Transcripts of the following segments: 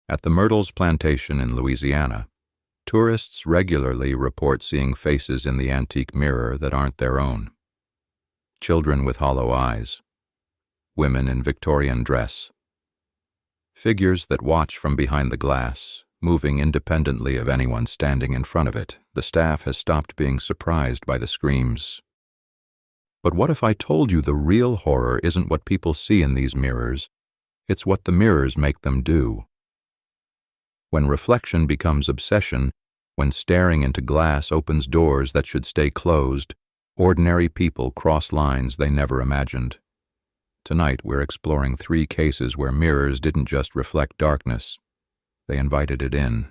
At the Myrtles Plantation in Louisiana, tourists regularly report seeing faces in the antique mirror that aren't their own. Children with hollow eyes, women in Victorian dress, figures that watch from behind the glass, moving independently of anyone standing in front of it. The staff has stopped being surprised by the screams. But what if I told you the real horror isn't what people see in these mirrors, it's what the mirrors make them do? When reflection becomes obsession, when staring into glass opens doors that should stay closed, ordinary people cross lines they never imagined. Tonight we're exploring 3 cases where mirrors didn't just reflect darkness, they invited it in.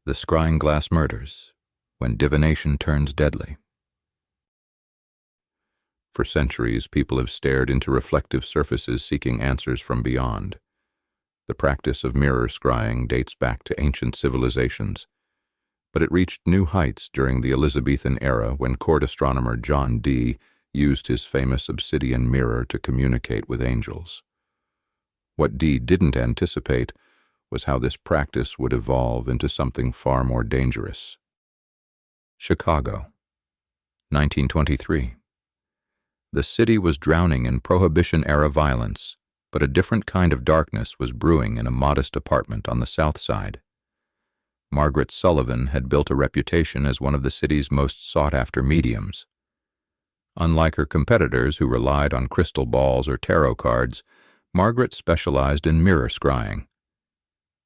The Scrying glass murders, when divination turns deadly. For centuries, people have stared into reflective surfaces seeking answers from beyond. The practice of mirror scrying dates back to ancient civilizations, but it reached new heights during the Elizabethan era when court astronomer John Dee used his famous obsidian mirror to communicate with angels. What Dee didn't anticipate was how this practice would evolve into something far more dangerous. Chicago, 1923. The city was drowning in Prohibition-era violence, but a different kind of darkness was brewing in a modest apartment on the South Side. Margaret Sullivan had built a reputation as one of the city's most sought-after mediums. Unlike her competitors who relied on crystal balls or tarot cards, Margaret specialized in mirror scrying.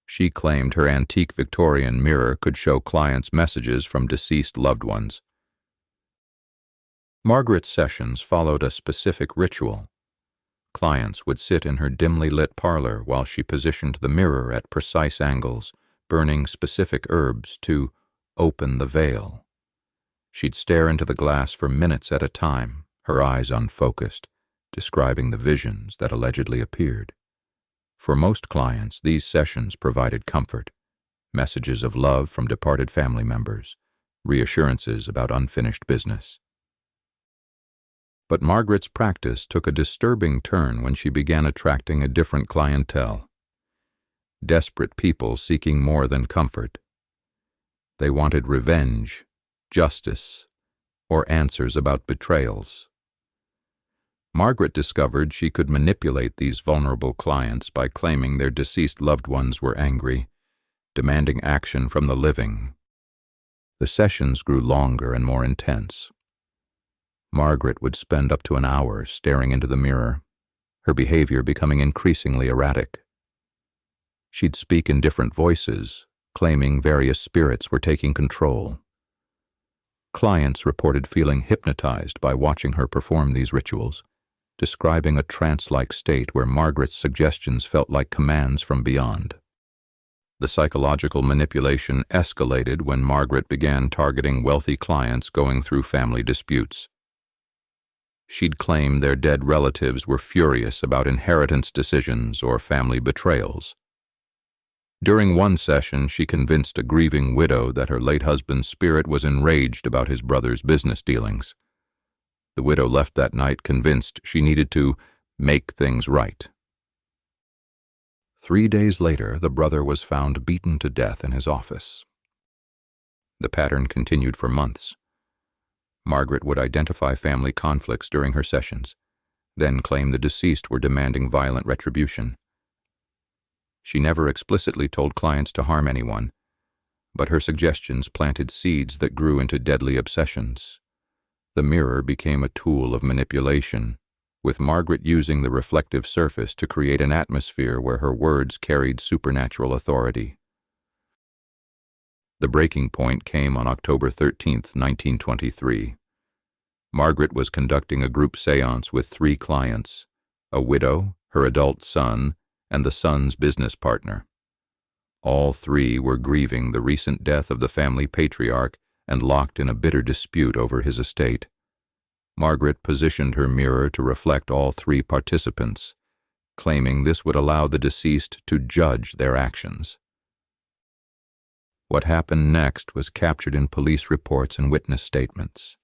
She claimed her antique Victorian mirror could show clients messages from deceased loved ones. Margaret's sessions followed a specific ritual. Clients would sit in her dimly lit parlor while she positioned the mirror at precise angles, burning specific herbs to open the veil. She'd stare into the glass for minutes at a time, her eyes unfocused, describing the visions that allegedly appeared. For most clients, these sessions provided comfort, messages of love from departed family members, reassurances about unfinished business. But Margaret's practice took a disturbing turn when she began attracting a different clientele. Desperate people seeking more than comfort. They wanted revenge, justice, or answers about betrayals. Margaret discovered she could manipulate these vulnerable clients by claiming their deceased loved ones were angry, demanding action from the living. The sessions grew longer and more intense. Margaret would spend up to an hour staring into the mirror, her behavior becoming increasingly erratic. She'd speak in different voices, claiming various spirits were taking control. Clients reported feeling hypnotized by watching her perform these rituals, describing a trance-like state where Margaret's suggestions felt like commands from beyond. The psychological manipulation escalated when Margaret began targeting wealthy clients going through family disputes. She'd claim their dead relatives were furious about inheritance decisions or family betrayals. During one session, she convinced a grieving widow that her late husband's spirit was enraged about his brother's business dealings. The widow left that night convinced she needed to make things right. 3 days later, the brother was found beaten to death in his office. The pattern continued for months. Margaret would identify family conflicts during her sessions, then claim the deceased were demanding violent retribution. She never explicitly told clients to harm anyone, but her suggestions planted seeds that grew into deadly obsessions. The mirror became a tool of manipulation, with Margaret using the reflective surface to create an atmosphere where her words carried supernatural authority. The breaking point came on October 13, 1923. Margaret was conducting a group séance with 3 clients, a widow, her adult son, and the son's business partner. All 3 were grieving the recent death of the family patriarch and locked in a bitter dispute over his estate. Margaret positioned her mirror to reflect all 3 participants, claiming this would allow the deceased to judge their actions. What happened next was captured in police reports and witness statements.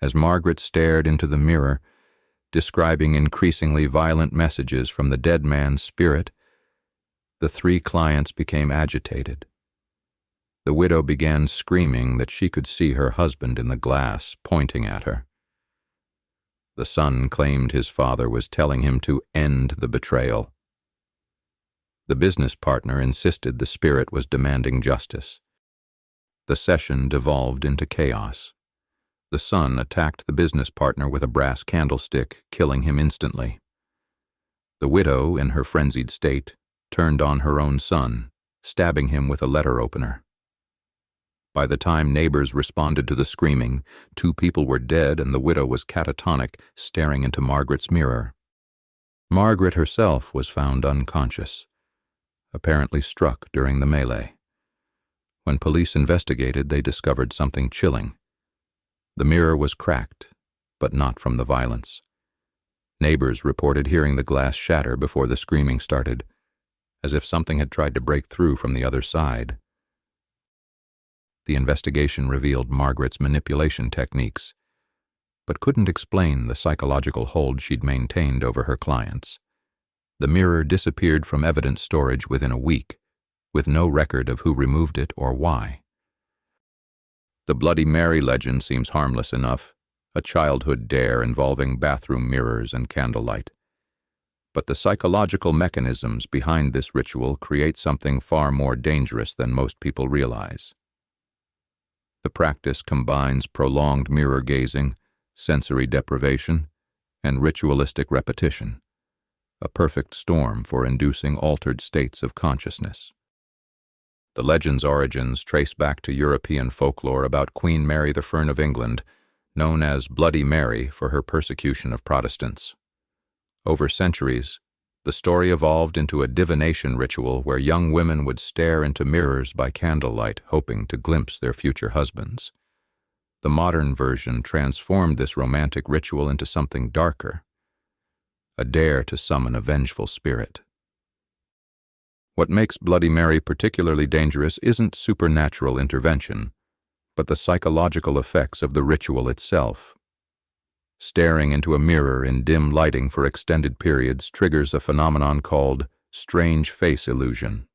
As Margaret stared into the mirror, describing increasingly violent messages from the dead man's spirit, The three clients became agitated. The widow began screaming that she could see her husband in the glass, pointing at her. The son claimed his father was telling him to end the betrayal. The business partner insisted the spirit was demanding justice. The session devolved into chaos. The son attacked the business partner with a brass candlestick, killing him instantly. The widow, in her frenzied state, turned on her own son, stabbing him with a letter opener. By the time neighbors responded to the screaming, 2 people were dead and the widow was catatonic, staring into Margaret's mirror. Margaret herself was found unconscious, apparently struck during the melee. When police investigated, they discovered something chilling. The mirror was cracked, but not from the violence. Neighbors reported hearing the glass shatter before the screaming started, as if something had tried to break through from the other side. The investigation revealed Margaret's manipulation techniques, but couldn't explain the psychological hold she'd maintained over her clients. The mirror disappeared from evidence storage within a week, with no record of who removed it or why. The Bloody Mary legend seems harmless enough, a childhood dare involving bathroom mirrors and candlelight. But the psychological mechanisms behind this ritual create something far more dangerous than most people realize. The practice combines prolonged mirror gazing, sensory deprivation, and ritualistic repetition, a perfect storm for inducing altered states of consciousness. The legend's origins trace back to European folklore about Queen Mary the Fern of England, known as Bloody Mary for her persecution of Protestants. Over centuries, the story evolved into a divination ritual where young women would stare into mirrors by candlelight, hoping to glimpse their future husbands. The modern version transformed this romantic ritual into something darker, a dare to summon a vengeful spirit. What makes Bloody Mary particularly dangerous isn't supernatural intervention, but the psychological effects of the ritual itself. Staring into a mirror in dim lighting for extended periods triggers a phenomenon called strange face illusion.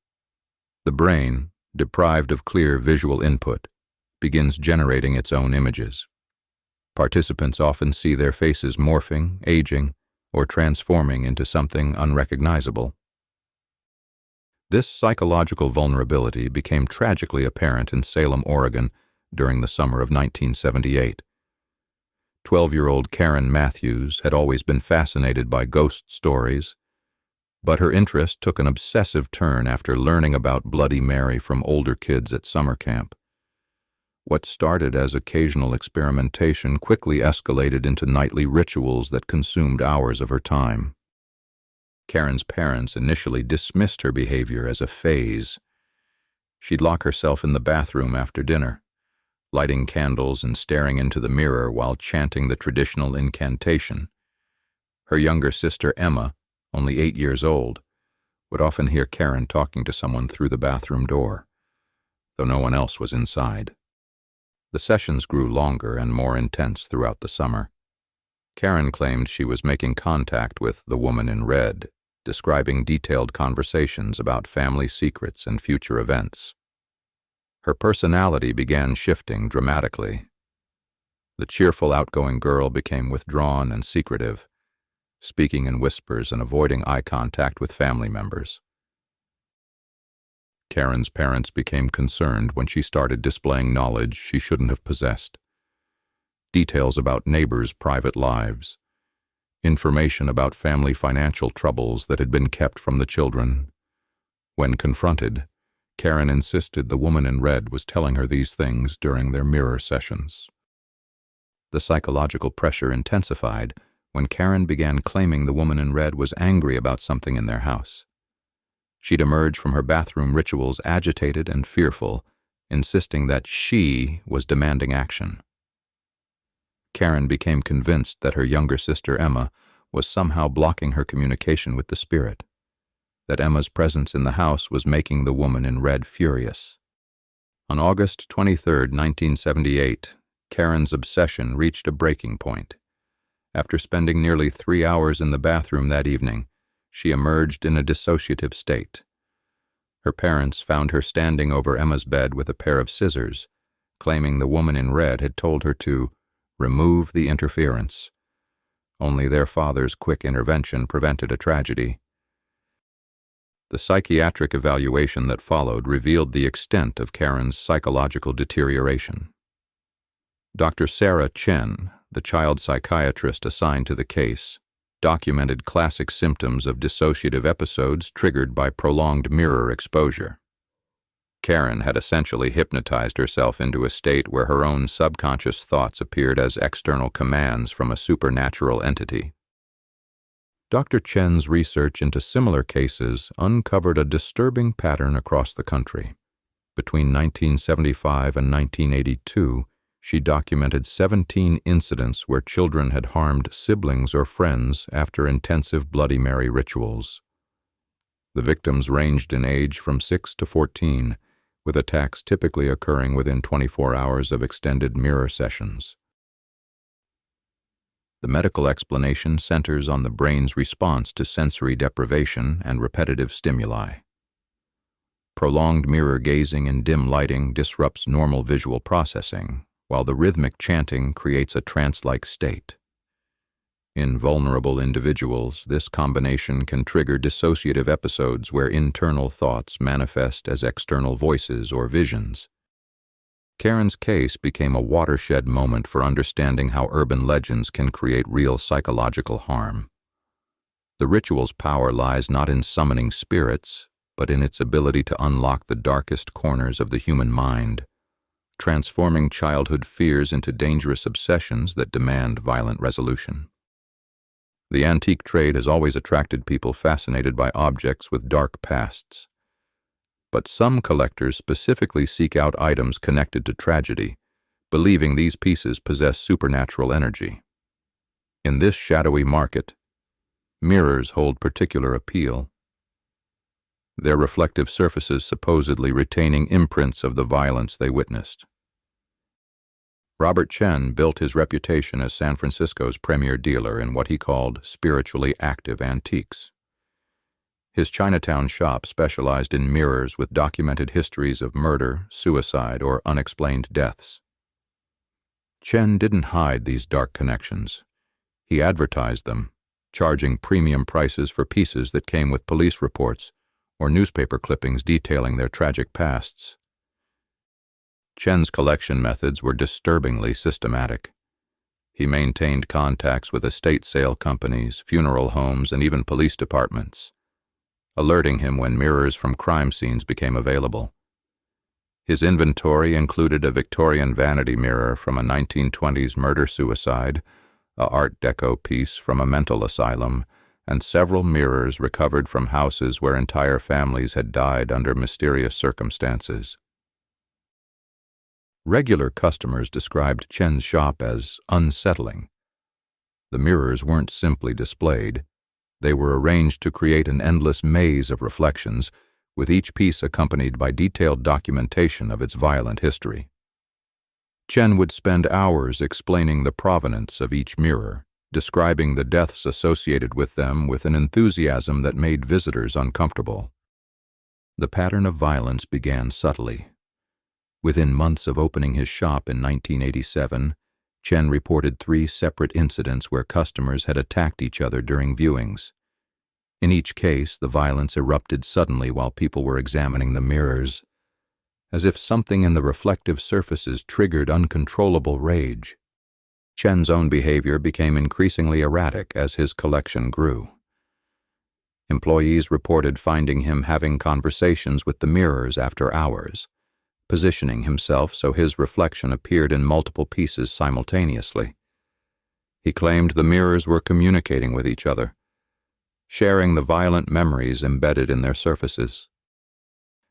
The brain, deprived of clear visual input, begins generating its own images. Participants often see their faces morphing, aging, or transforming into something unrecognizable. This psychological vulnerability became tragically apparent in Salem, Oregon, during the summer of 1978. 12-year-old Karen Matthews had always been fascinated by ghost stories, but her interest took an obsessive turn after learning about Bloody Mary from older kids at summer camp. What started as occasional experimentation quickly escalated into nightly rituals that consumed hours of her time. Karen's parents initially dismissed her behavior as a phase. She'd lock herself in the bathroom after dinner, lighting candles and staring into the mirror while chanting the traditional incantation. Her younger sister, Emma, only 8 years old, would often hear Karen talking to someone through the bathroom door, though no one else was inside. The sessions grew longer and more intense throughout the summer. Karen claimed she was making contact with the woman in red, describing detailed conversations about family secrets and future events. Her personality began shifting dramatically. The cheerful, outgoing girl became withdrawn and secretive, speaking in whispers and avoiding eye contact with family members. Karen's parents became concerned when she started displaying knowledge she shouldn't have possessed. Details about neighbors' private lives, information about family financial troubles that had been kept from the children. When confronted, Karen insisted the woman in red was telling her these things during their mirror sessions. The psychological pressure intensified when Karen began claiming the woman in red was angry about something in their house. She'd emerge from her bathroom rituals agitated and fearful, insisting that she was demanding action. Karen became convinced that her younger sister Emma was somehow blocking her communication with the spirit, that Emma's presence in the house was making the woman in red furious. On August 23, 1978, Karen's obsession reached a breaking point. After spending nearly 3 hours in the bathroom that evening, she emerged in a dissociative state. Her parents found her standing over Emma's bed with a pair of scissors, claiming the woman in red had told her to remove the interference. Only their father's quick intervention prevented a tragedy. The psychiatric evaluation that followed revealed the extent of Karen's psychological deterioration. Dr. Sarah Chen, the child psychiatrist assigned to the case, documented classic symptoms of dissociative episodes triggered by prolonged mirror exposure. Karen had essentially hypnotized herself into a state where her own subconscious thoughts appeared as external commands from a supernatural entity. Dr. Chen's research into similar cases uncovered a disturbing pattern across the country. Between 1975 and 1982, she documented 17 incidents where children had harmed siblings or friends after intensive Bloody Mary rituals. The victims ranged in age from 6 to 14, with attacks typically occurring within 24 hours of extended mirror sessions. The medical explanation centers on the brain's response to sensory deprivation and repetitive stimuli. Prolonged mirror gazing in dim lighting disrupts normal visual processing, while the rhythmic chanting creates a trance-like state. In vulnerable individuals, this combination can trigger dissociative episodes where internal thoughts manifest as external voices or visions. Karen's case became a watershed moment for understanding how urban legends can create real psychological harm. The ritual's power lies not in summoning spirits, but in its ability to unlock the darkest corners of the human mind, transforming childhood fears into dangerous obsessions that demand violent resolution. The antique trade has always attracted people fascinated by objects with dark pasts. But some collectors specifically seek out items connected to tragedy, believing these pieces possess supernatural energy. In this shadowy market, mirrors hold particular appeal, their reflective surfaces supposedly retaining imprints of the violence they witnessed. Robert Chen built his reputation as San Francisco's premier dealer in what he called spiritually active antiques. His Chinatown shop specialized in mirrors with documented histories of murder, suicide, or unexplained deaths. Chen didn't hide these dark connections. He advertised them, charging premium prices for pieces that came with police reports or newspaper clippings detailing their tragic pasts. Chen's collection methods were disturbingly systematic. He maintained contacts with estate sale companies, funeral homes, and even police departments, alerting him when mirrors from crime scenes became available. His inventory included a Victorian vanity mirror from a 1920s murder-suicide, a Art Deco piece from a mental asylum, and several mirrors recovered from houses where entire families had died under mysterious circumstances. Regular customers described Chen's shop as unsettling. The mirrors weren't simply displayed. They were arranged to create an endless maze of reflections, with each piece accompanied by detailed documentation of its violent history. Chen would spend hours explaining the provenance of each mirror, describing the deaths associated with them with an enthusiasm that made visitors uncomfortable. The pattern of violence began subtly. Within months of opening his shop in 1987, Chen reported 3 separate incidents where customers had attacked each other during viewings. In each case, the violence erupted suddenly while people were examining the mirrors, as if something in the reflective surfaces triggered uncontrollable rage. Chen's own behavior became increasingly erratic as his collection grew. Employees reported finding him having conversations with the mirrors after hours, positioning himself so his reflection appeared in multiple pieces simultaneously. He claimed the mirrors were communicating with each other, sharing the violent memories embedded in their surfaces.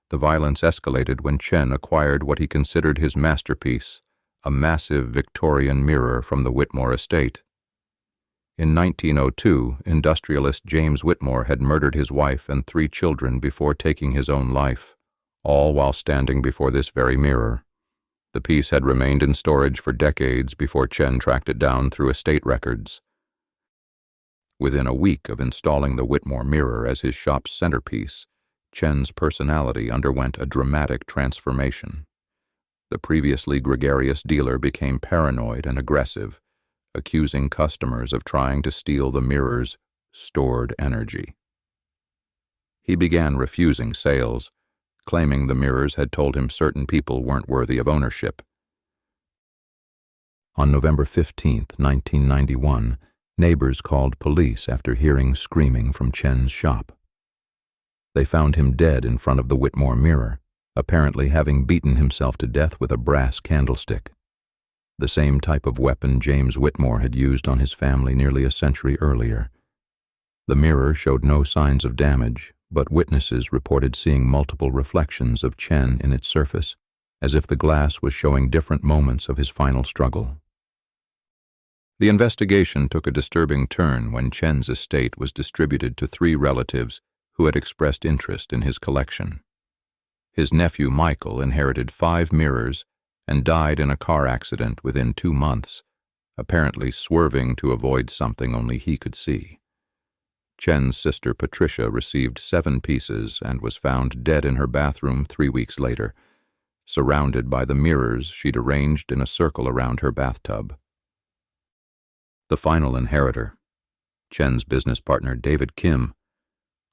The violence escalated when Chen acquired what he considered his masterpiece, a massive Victorian mirror from the Whitmore estate. In 1902, industrialist James Whitmore had murdered his wife and 3 children before taking his own life, all while standing before this very mirror. The piece had remained in storage for decades before Chen tracked it down through estate records. Within a week of installing the Whitmore mirror as his shop's centerpiece, Chen's personality underwent a dramatic transformation. The previously gregarious dealer became paranoid and aggressive, accusing customers of trying to steal the mirror's stored energy. He began refusing sales, claiming the mirrors had told him certain people weren't worthy of ownership. On November 15, 1991, neighbors called police after hearing screaming from Chen's shop. They found him dead in front of the Whitmore mirror, apparently having beaten himself to death with a brass candlestick, the same type of weapon James Whitmore had used on his family nearly a century earlier. The mirror showed no signs of damage, but witnesses reported seeing multiple reflections of Chen in its surface, as if the glass was showing different moments of his final struggle. The investigation took a disturbing turn when Chen's estate was distributed to 3 relatives who had expressed interest in his collection. His nephew Michael inherited 5 mirrors and died in a car accident within 2 months, apparently swerving to avoid something only he could see. Chen's sister Patricia received 7 pieces and was found dead in her bathroom 3 weeks later, surrounded by the mirrors she'd arranged in a circle around her bathtub. The final inheritor, Chen's business partner David Kim,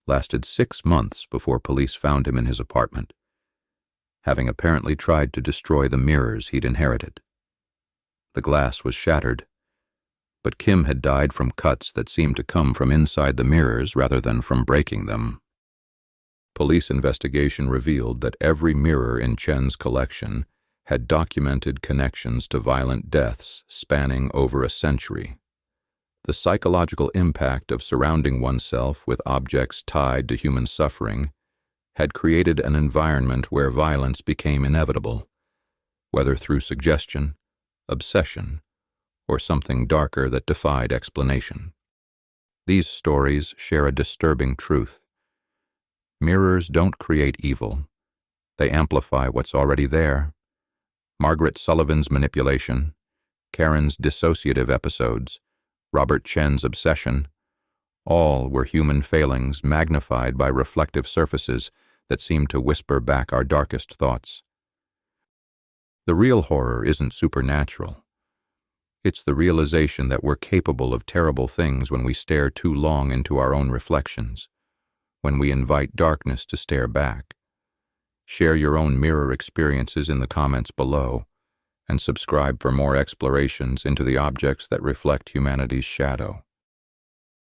lasted 6 months before police found him in his apartment, having apparently tried to destroy the mirrors he'd inherited. The glass was shattered, but Kim had died from cuts that seemed to come from inside the mirrors rather than from breaking them. Police investigation revealed that every mirror in Chen's collection had documented connections to violent deaths spanning over a century. The psychological impact of surrounding oneself with objects tied to human suffering had created an environment where violence became inevitable, whether through suggestion, obsession, or something darker that defied explanation. These stories share a disturbing truth. Mirrors don't create evil. They amplify what's already there. Margaret Sullivan's manipulation, Karen's dissociative episodes, Robert Chen's obsession, all were human failings magnified by reflective surfaces that seem to whisper back our darkest thoughts. The real horror isn't supernatural. It's the realization that we're capable of terrible things when we stare too long into our own reflections, when we invite darkness to stare back. Share your own mirror experiences in the comments below, and subscribe for more explorations into the objects that reflect humanity's shadow.